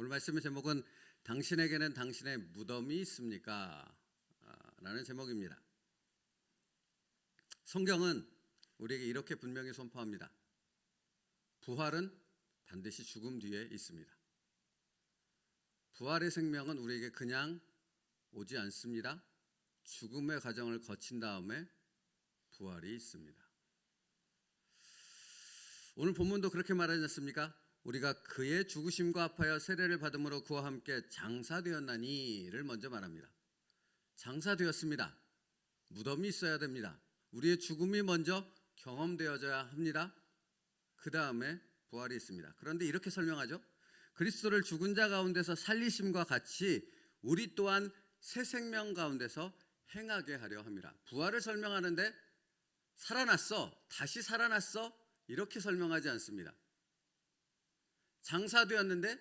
오늘 말씀의 제목은 당신에게는 당신의 무덤이 있습니까? 라는 제목입니다. 성경은 우리에게 이렇게 분명히 선포합니다. 부활은 반드시 죽음 뒤에 있습니다. 부활의 생명은 우리에게 그냥 오지 않습니다. 죽음의 과정을 거친 다음에 부활이 있습니다. 오늘 본문도 그렇게 말하지 않습니까? 우리가 그의 죽으심과 합하여 세례를 받음으로 그와 함께 장사되었나니를 먼저 말합니다. 장사되었습니다. 무덤이 있어야 됩니다. 우리의 죽음이 먼저 경험되어져야 합니다. 그 다음에 부활이 있습니다. 그런데 이렇게 설명하죠. 그리스도를 죽은 자 가운데서 살리심과 같이 우리 또한 새 생명 가운데서 행하게 하려 합니다. 부활을 설명하는데 살아났어, 다시 살아났어 이렇게 설명하지 않습니다. 장사되었는데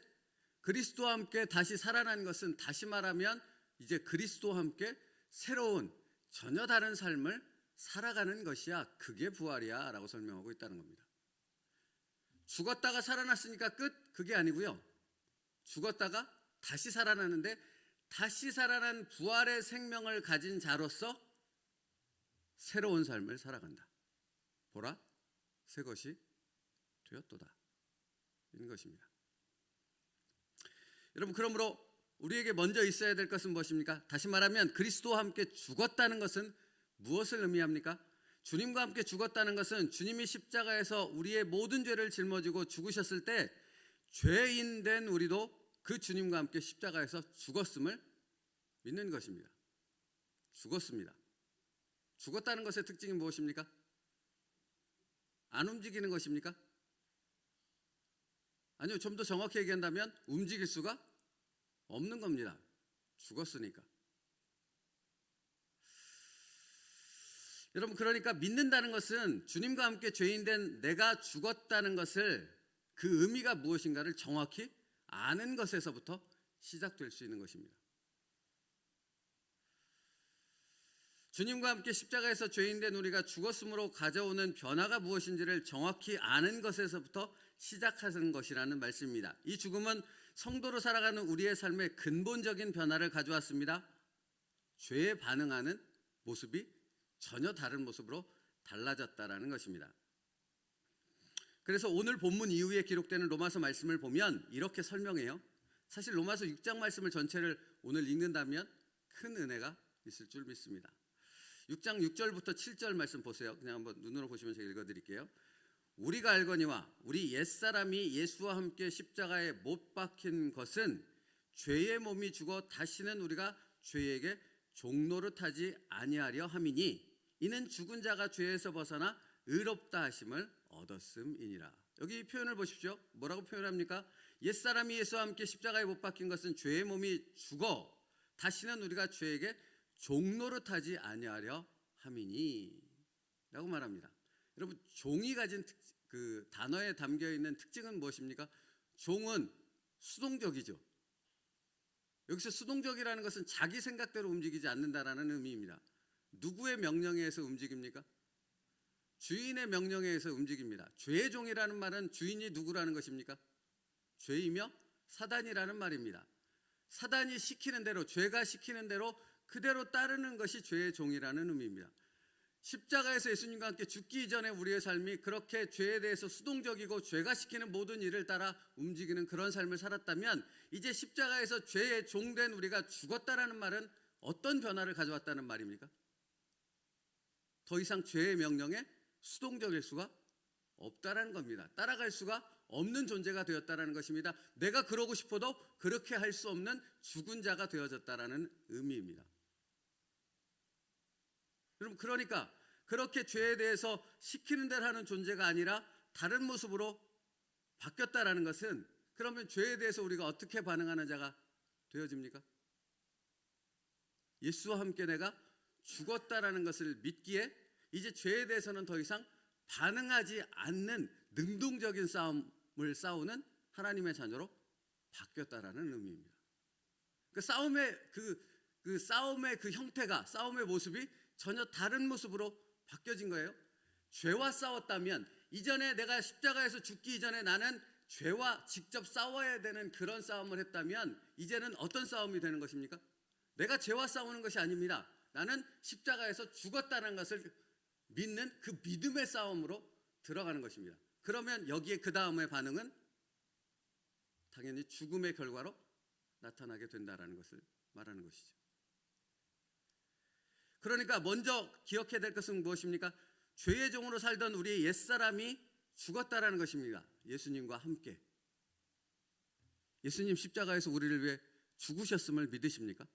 그리스도와 함께 다시 살아난 것은 다시 말하면 이제 그리스도와 함께 새로운 전혀 다른 삶을 살아가는 것이야. 그게 부활이야 라고 설명하고 있다는 겁니다. 죽었다가 살아났으니까 끝? 그게 아니고요. 죽었다가 다시 살아나는데 다시 살아난 부활의 생명을 가진 자로서 새로운 삶을 살아간다. 보라, 새 것이 되었도다. 이런 것입니다. 여러분, 그러므로 우리에게 먼저 있어야 될 것은 무엇입니까? 다시 말하면 그리스도와 함께 죽었다는 것은 무엇을 의미합니까? 주님과 함께 죽었다는 것은 주님이 십자가에서 우리의 모든 죄를 짊어지고 죽으셨을 때 죄인 된 우리도 그 주님과 함께 십자가에서 죽었음을 믿는 것입니다. 죽었습니다. 죽었다는 것의 특징이 무엇입니까? 안 움직이는 것입니까? 아니요, 좀 더 정확히 얘기한다면 움직일 수가 없는 겁니다. 죽었으니까. 여러분, 그러니까 믿는다는 것은 주님과 함께 죄인된 내가 죽었다는 것을 그 의미가 무엇인가를 정확히 아는 것에서부터 시작될 수 있는 것입니다. 주님과 함께 십자가에서 죄인된 우리가 죽었으므로 가져오는 변화가 무엇인지를 정확히 아는 것에서부터 시작하는 것이라는 말씀입니다. 이 죽음은 성도로 살아가는 우리의 삶에 근본적인 변화를 가져왔습니다. 죄에 반응하는 모습이 전혀 다른 모습으로 달라졌다라는 것입니다. 그래서 오늘 본문 이후에 기록되는 로마서 말씀을 보면 이렇게 설명해요. 사실 로마서 6장 말씀을 전체를 오늘 읽는다면 큰 은혜가 있을 줄 믿습니다. 6장 6절부터 7절 말씀 보세요. 그냥 한번 눈으로 보시면 제가 읽어드릴게요. 우리가 알거니와 우리 옛사람이 예수와 함께 십자가에 못 박힌 것은 죄의 몸이 죽어 다시는 우리가 죄에게 종노릇하지 아니하려 함이니 이는 죽은 자가 죄에서 벗어나 의롭다 하심을 얻었음이니라. 여기 표현을 보십시오. 뭐라고 표현합니까? 옛사람이 예수와 함께 십자가에 못 박힌 것은 죄의 몸이 죽어 다시는 우리가 죄에게 종노릇하지 아니하려 함이니 라고 말합니다. 여러분, 종이 가진 그 단어에 담겨있는 특징은 무엇입니까? 종은 수동적이죠. 여기서 수동적이라는 것은 자기 생각대로 움직이지 않는다라는 의미입니다. 누구의 명령에 의해서 움직입니까? 주인의 명령에 의해서 움직입니다. 죄의 종이라는 말은 주인이 누구라는 것입니까? 죄이며 사단이라는 말입니다. 사단이 시키는 대로, 죄가 시키는 대로 그대로 따르는 것이 죄의 종이라는 의미입니다. 십자가에서 예수님과 함께 죽기 이전에 우리의 삶이 그렇게 죄에 대해서 수동적이고 죄가 시키는 모든 일을 따라 움직이는 그런 삶을 살았다면 이제 십자가에서 죄의 종된 우리가 죽었다라는 말은 어떤 변화를 가져왔다는 말입니까? 더 이상 죄의 명령에 수동적일 수가 없다라는 겁니다. 따라갈 수가 없는 존재가 되었다라는 것입니다. 내가 그러고 싶어도 그렇게 할 수 없는 죽은 자가 되어졌다라는 의미입니다. 여러분, 그러니까 그렇게 죄에 대해서 시키는 대로 하는 존재가 아니라 다른 모습으로 바뀌었다라는 것은 그러면 죄에 대해서 우리가 어떻게 반응하는 자가 되어집니까? 예수와 함께 내가 죽었다라는 것을 믿기에 이제 죄에 대해서는 더 이상 반응하지 않는 능동적인 싸움을 싸우는 하나님의 자녀로 바뀌었다라는 의미입니다. 그 싸움의 그 형태가, 싸움의 모습이 전혀 다른 모습으로 바뀌어진 거예요. 죄와 싸웠다면 이전에 내가 십자가에서 죽기 이전에 나는 죄와 직접 싸워야 되는 그런 싸움을 했다면 이제는 어떤 싸움이 되는 것입니까? 내가 죄와 싸우는 것이 아닙니다. 나는 십자가에서 죽었다는 것을 믿는 그 믿음의 싸움으로 들어가는 것입니다. 그러면 여기에 그 다음의 반응은 당연히 죽음의 결과로 나타나게 된다라는 것을 말하는 것이죠. 그러니까 먼저 기억해야 될 것은 무엇입니까? 죄의 종으로 살던 우리의 옛사람이 죽었다라는 것입니다. 예수님과 함께. 예수님 십자가에서 우리를 위해 죽으셨음을 믿으십니까?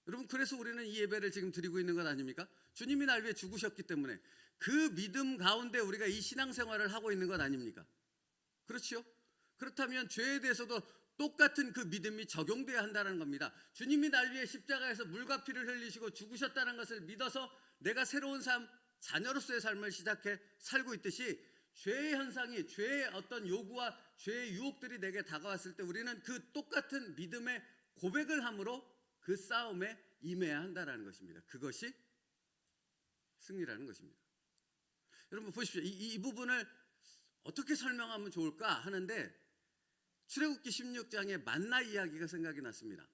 여러분, 그래서 우리는 이 예배를 지금 드리고 있는 것 아닙니까? 주님이 날 위해 죽으셨기 때문에 그 믿음 가운데 우리가 이 신앙생활을 하고 있는 것 아닙니까? 그렇죠? 그렇다면 죄에 대해서도 똑같은 그 믿음이 적용돼야 한다는 겁니다. 주님이 날 위해 십자가에서 물과 피를 흘리시고 죽으셨다는 것을 믿어서 내가 새로운 삶, 자녀로서의 삶을 시작해 살고 있듯이 죄의 현상이, 죄의 어떤 요구와 죄의 유혹들이 내게 다가왔을 때 우리는 그 똑같은 믿음의 고백을 함으로 그 싸움에 임해야 한다는 것입니다. 그것이 승리라는 것입니다. 여러분 보십시오. 이 부분을 어떻게 설명하면 좋을까 하는데 출애굽기 16장의 만나 이야기가 생각이 났습니다.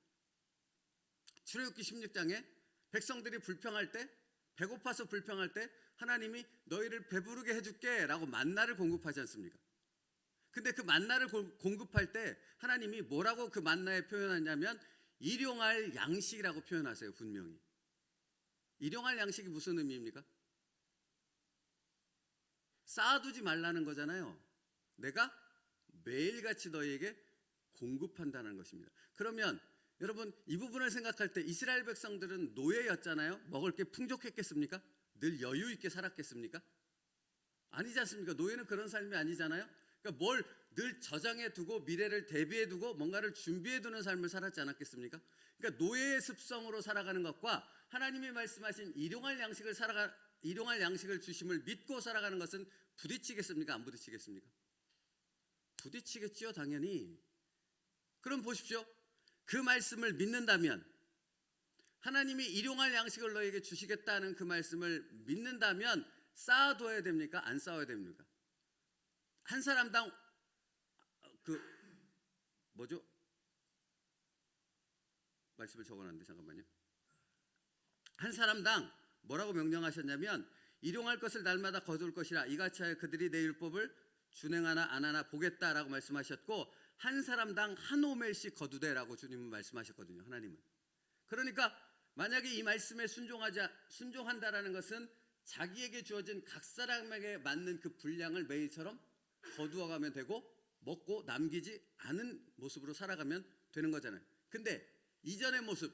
출애굽기 16장에 백성들이 불평할 때, 배고파서 불평할 때 하나님이 너희를 배부르게 해줄게 라고 만나를 공급하지 않습니까? 근데 그 만나를 공급할 때 하나님이 뭐라고 그 만나에 표현하냐면 일용할 양식이라고 표현하세요. 분명히. 일용할 양식이 무슨 의미입니까? 쌓아두지 말라는 거잖아요. 내가 매일같이 너희에게 공급한다는 것입니다. 그러면 여러분 이 부분을 생각할 때 이스라엘 백성들은 노예였잖아요. 먹을 게 풍족했겠습니까? 늘 여유 있게 살았겠습니까? 아니지 않습니까? 노예는 그런 삶이 아니잖아요. 그러니까 뭘 늘 저장해 두고 미래를 대비해 두고 뭔가를 준비해 두는 삶을 살았지 않았겠습니까? 그러니까 노예의 습성으로 살아가는 것과 하나님이 말씀하신 일용할 양식을 주심을 믿고 살아가는 것은 부딪히겠습니까? 안 부딪히겠습니까? 부딪히겠지요, 당연히. 그럼 보십시오. 그 말씀을 믿는다면, 하나님이 일용할 양식을 너에게 주시겠다는 그 말씀을 믿는다면 쌓아둬야 됩니까? 안 쌓아야 됩니까? 한 사람당 말씀을 적어놨는데 잠깐만요. 한 사람당 뭐라고 명령하셨냐면 일용할 것을 날마다 거둘 것이라 이같이 하여 그들이 내 율법을 준행하나 안 하나 보겠다라고 말씀하셨고 한 사람당 한 오멜씩 거두되라고 주님은 말씀하셨거든요. 하나님은. 그러니까 만약에 이 말씀에 순종한다라는 것은 자기에게 주어진 각 사람에게 맞는 그 분량을 매일처럼 거두어가면 되고 먹고 남기지 않은 모습으로 살아가면 되는 거잖아요. 근데 이전의 모습,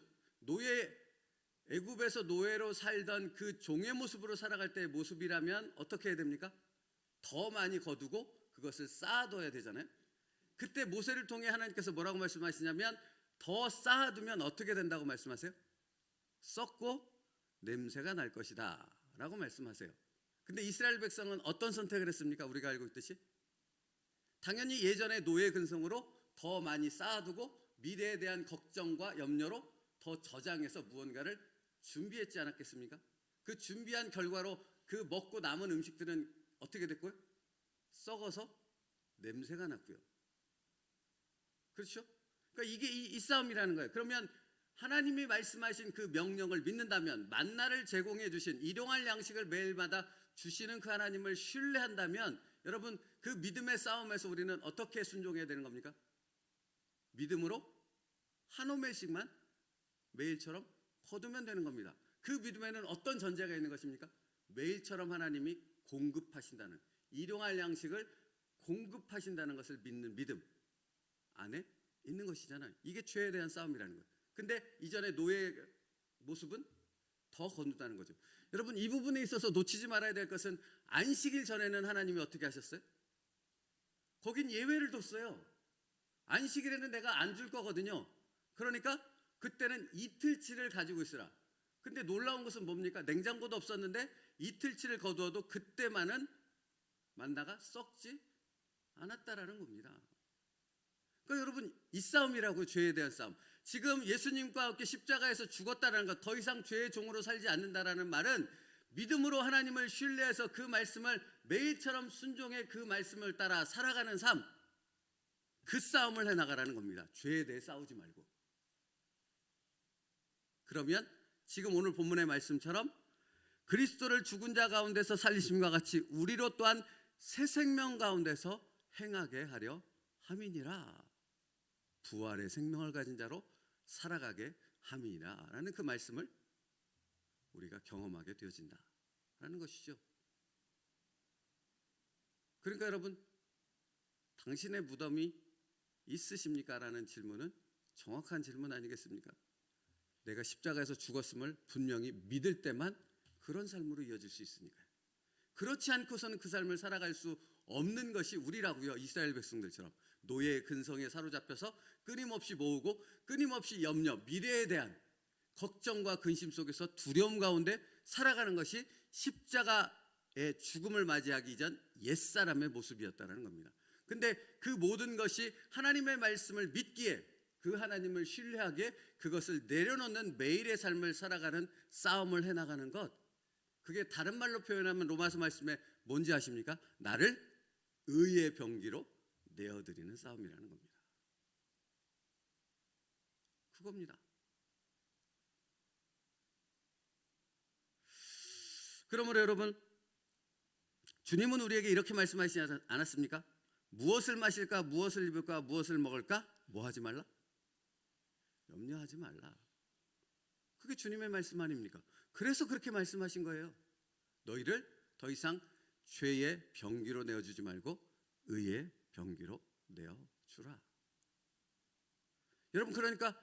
애굽에서 노예로 살던 그 종의 모습으로 살아갈 때의 모습이라면 어떻게 해야 됩니까? 더 많이 거두고 그것을 쌓아둬야 되잖아요. 그때 모세를 통해 하나님께서 뭐라고 말씀하시냐면 더 쌓아두면 어떻게 된다고 말씀하세요? 썩고 냄새가 날 것이다 라고 말씀하세요. 근데 이스라엘 백성은 어떤 선택을 했습니까? 우리가 알고 있듯이 당연히 예전의 노예 근성으로 더 많이 쌓아두고 미래에 대한 걱정과 염려로 더 저장해서 무언가를 준비했지 않았겠습니까? 그 준비한 결과로 그 먹고 남은 음식들은 어떻게 됐고요? 썩어서 냄새가 났고요. 그렇죠? 그러니까 이게 이 싸움이라는 거예요. 그러면 하나님이 말씀하신 그 명령을 믿는다면, 만나를 제공해 주신 일용할 양식을 매일마다 주시는 그 하나님을 신뢰한다면 여러분 그 믿음의 싸움에서 우리는 어떻게 순종해야 되는 겁니까? 믿음으로 한 오멜씩만 매일처럼 거두면 되는 겁니다. 그 믿음에는 어떤 전제가 있는 것입니까? 매일처럼 하나님이 공급하신다는, 일용할 양식을 공급하신다는 것을 믿는 믿음 안에 있는 것이잖아요. 이게 죄에 대한 싸움이라는 거예요. 근데 이전의 노예의 모습은 더 거둔다는 거죠. 여러분 이 부분에 있어서 놓치지 말아야 될 것은 안식일 전에는 하나님이 어떻게 하셨어요? 거긴 예외를 뒀어요. 안식일에는 내가 안 줄 거거든요. 그러니까 그때는 이틀치를 가지고 있으라. 근데 놀라운 것은 뭡니까? 냉장고도 없었는데 이틀치를 거두어도 그때만은 만나가 썩지 않았다라는 겁니다. 그러니까 여러분 이 싸움이라고, 죄에 대한 싸움. 지금 예수님과 함께 십자가에서 죽었다는 것, 더 이상 죄의 종으로 살지 않는다라는 말은 믿음으로 하나님을 신뢰해서 그 말씀을 매일처럼 순종해 그 말씀을 따라 살아가는 삶, 그 싸움을 해나가라는 겁니다. 죄에 대해 싸우지 말고. 그러면 지금 오늘 본문의 말씀처럼 그리스도를 죽은 자 가운데서 살리심과 같이 우리로 또한 새 생명 가운데서 행하게 하려 함이니라. 부활의 생명을 가진 자로 살아가게 함이니라 라는 그 말씀을 우리가 경험하게 되어진다라는 것이죠. 그러니까 여러분, 당신의 무덤이 있으십니까? 라는 질문은 정확한 질문 아니겠습니까? 내가 십자가에서 죽었음을 분명히 믿을 때만 그런 삶으로 이어질 수 있으니까요. 그렇지 않고서는 그 삶을 살아갈 수 없는 것이 우리라고요. 이스라엘 백성들처럼 노예의 근성에 사로잡혀서 끊임없이 모으고 끊임없이 염려, 미래에 대한 걱정과 근심 속에서 두려움 가운데 살아가는 것이 십자가의 죽음을 맞이하기 전 옛사람의 모습이었다는 겁니다. 근데 그 모든 것이 하나님의 말씀을 믿기에, 그 하나님을 신뢰하기에 그것을 내려놓는 매일의 삶을 살아가는 싸움을 해나가는 것, 그게 다른 말로 표현하면 로마서 말씀에 뭔지 아십니까? 나를 의의 병기로 내어드리는 싸움이라는 겁니다. 그겁니다. 그러므로 여러분, 주님은 우리에게 이렇게 말씀하시지 않았습니까? 무엇을 마실까, 무엇을 입을까, 무엇을 먹을까? 뭐 하지 말라? 염려하지 말라. 그게 주님의 말씀 아닙니까? 그래서 그렇게 말씀하신 거예요. 너희를 더 이상 죄의 병기로 내어주지 말고 의의 병기로 내어주라. 여러분, 그러니까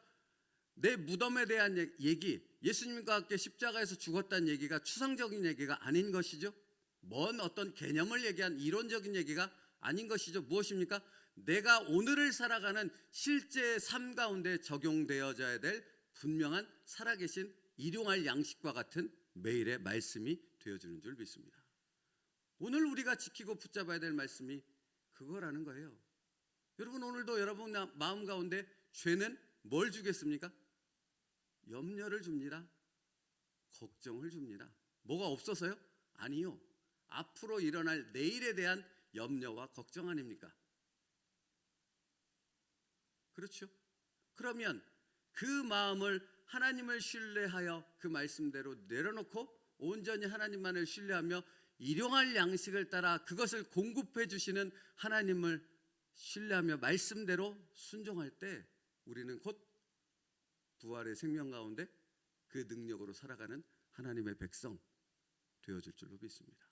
내 무덤에 대한 얘기, 예수님과 함께 십자가에서 죽었다는 얘기가 추상적인 얘기가 아닌 것이죠. 먼 어떤 개념을 얘기한 이론적인 얘기가 아닌 것이죠. 무엇입니까? 내가 오늘을 살아가는 실제 삶 가운데 적용되어져야 될 분명한 살아계신 일용할 양식과 같은 매일의 말씀이 되어주는 줄 믿습니다. 오늘 우리가 지키고 붙잡아야 될 말씀이 그거라는 거예요. 여러분, 오늘도 여러분 마음 가운데 죄는 뭘 주겠습니까? 염려를 줍니다. 걱정을 줍니다. 뭐가 없어서요? 아니요. 앞으로 일어날 내일에 대한 염려와 걱정 아닙니까? 그렇죠? 그러면 그 마음을 하나님을 신뢰하여 그 말씀대로 내려놓고 온전히 하나님만을 신뢰하며 일용할 양식을 따라 그것을 공급해 주시는 하나님을 신뢰하며 말씀대로 순종할 때 우리는 곧 부활의 생명 가운데 그 능력으로 살아가는 하나님의 백성 되어줄 줄로 믿습니다.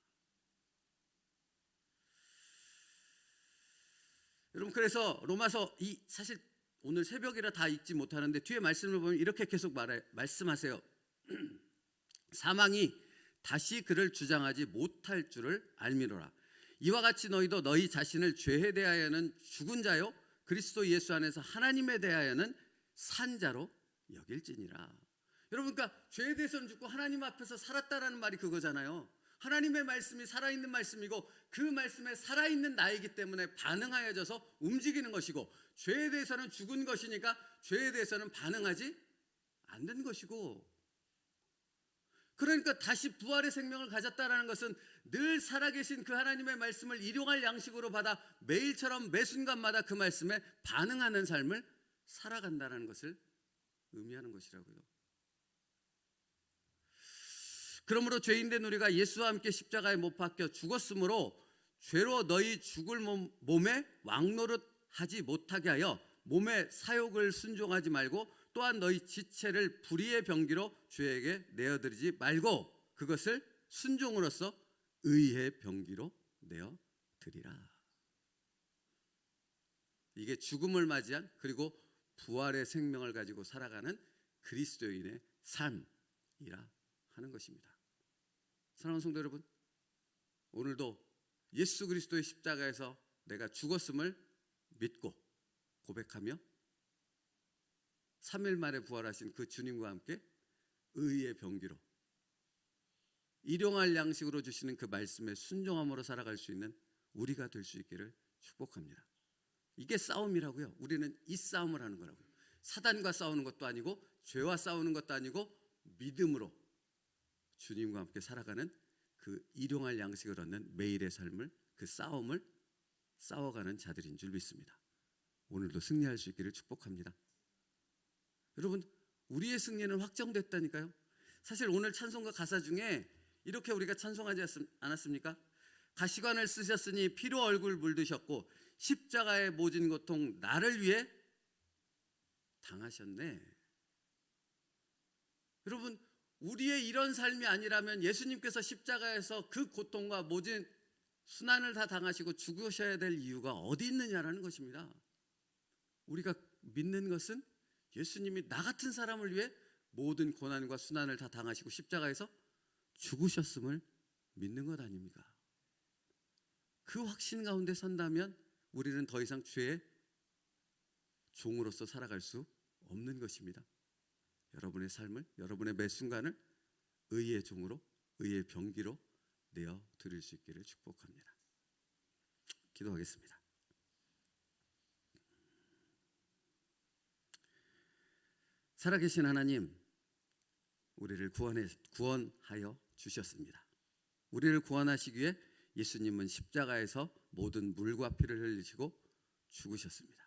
여러분, 그래서 로마서 사실 오늘 새벽이라 다 읽지 못하는데 뒤에 말씀을 보면 이렇게 계속 말씀하세요. 사망이 다시 그를 주장하지 못할 줄을 알미로라. 이와 같이 너희도 너희 자신을 죄에 대하여는 죽은 자요 그리스도 예수 안에서 하나님에 대하여는 산 자로 여길지니라. 여러분, 그러니까 죄에 대해서는 죽고 하나님 앞에서 살았다라는 말이 그거잖아요. 하나님의 말씀이 살아있는 말씀이고 그 말씀에 살아있는 나이기 때문에 반응하여져서 움직이는 것이고, 죄에 대해서는 죽은 것이니까 죄에 대해서는 반응하지 않는 것이고, 그러니까 다시 부활의 생명을 가졌다라는 것은 늘 살아계신 그 하나님의 말씀을 일용할 양식으로 받아 매일처럼 매 순간마다 그 말씀에 반응하는 삶을 살아간다는 것을 의미하는 것이라고요. 그러므로 죄인된 우리가 예수와 함께 십자가에 못 박혀 죽었으므로 죄로 너희 죽을 몸에 왕노릇하지 못하게 하여 몸의 사욕을 순종하지 말고 또한 너희 지체를 불의의 병기로 죄에게 내어드리지 말고 그것을 순종으로써 의의 병기로 내어드리라. 이게 죽음을 맞이한 그리고 부활의 생명을 가지고 살아가는 그리스도인의 삶이라 하는 것입니다. 사랑하는 성도 여러분, 오늘도 예수 그리스도의 십자가에서 내가 죽었음을 믿고 고백하며 3일 만에 부활하신 그 주님과 함께 의의 병기로 일용할 양식으로 주시는 그 말씀에 순종함으로 살아갈 수 있는 우리가 될 수 있기를 축복합니다. 이게 싸움이라고요. 우리는 이 싸움을 하는 거라고요. 사단과 싸우는 것도 아니고 죄와 싸우는 것도 아니고 믿음으로 주님과 함께 살아가는 그 일용할 양식을 얻는 매일의 삶을, 그 싸움을 싸워가는 자들인 줄 믿습니다. 오늘도 승리할 수 있기를 축복합니다. 여러분, 우리의 승리는 확정됐다니까요. 사실 오늘 찬송가 가사 중에 이렇게 우리가 찬송하지 않았습니까? 가시관을 쓰셨으니 피로 얼굴 물드셨고 십자가의 모진 고통 나를 위해 당하셨네. 여러분, 우리의 이런 삶이 아니라면 예수님께서 십자가에서 그 고통과 모진 순환을 다 당하시고 죽으셔야 될 이유가 어디 있느냐라는 것입니다. 우리가 믿는 것은 예수님이 나 같은 사람을 위해 모든 고난과 순환을 다 당하시고 십자가에서 죽으셨음을 믿는 것 아닙니까? 그 확신 가운데 선다면 우리는 더 이상 죄의 종으로서 살아갈 수 없는 것입니다. 여러분의 삶을, 여러분의 매 순간을 의의 종으로, 의의 병기로 내어 드릴 수 있기를 축복합니다. 기도하겠습니다. 살아계신 하나님, 우리를 구원하여 주셨습니다. 우리를 구원하시기 위해 예수님은 십자가에서 모든 물과 피를 흘리시고 죽으셨습니다.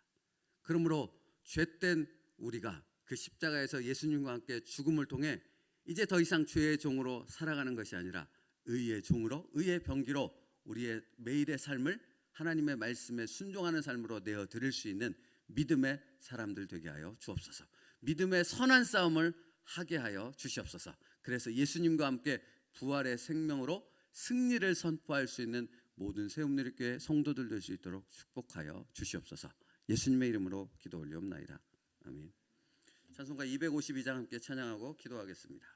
그러므로 죄된 우리가 그 십자가에서 예수님과 함께 죽음을 통해 이제 더 이상 죄의 종으로 살아가는 것이 아니라 의의 종으로, 의의 병기로 우리의 매일의 삶을 하나님의 말씀에 순종하는 삶으로 내어 드릴 수 있는 믿음의 사람들 되게 하여 주옵소서. 믿음의 선한 싸움을 하게 하여 주시옵소서. 그래서 예수님과 함께 부활의 생명으로 승리를 선포할 수 있는 모든 세움누리교회 성도들 될 수 있도록 축복하여 주시옵소서. 예수님의 이름으로 기도 올리옵나이다. 아멘. 찬송가 252장 함께 찬양하고 기도하겠습니다.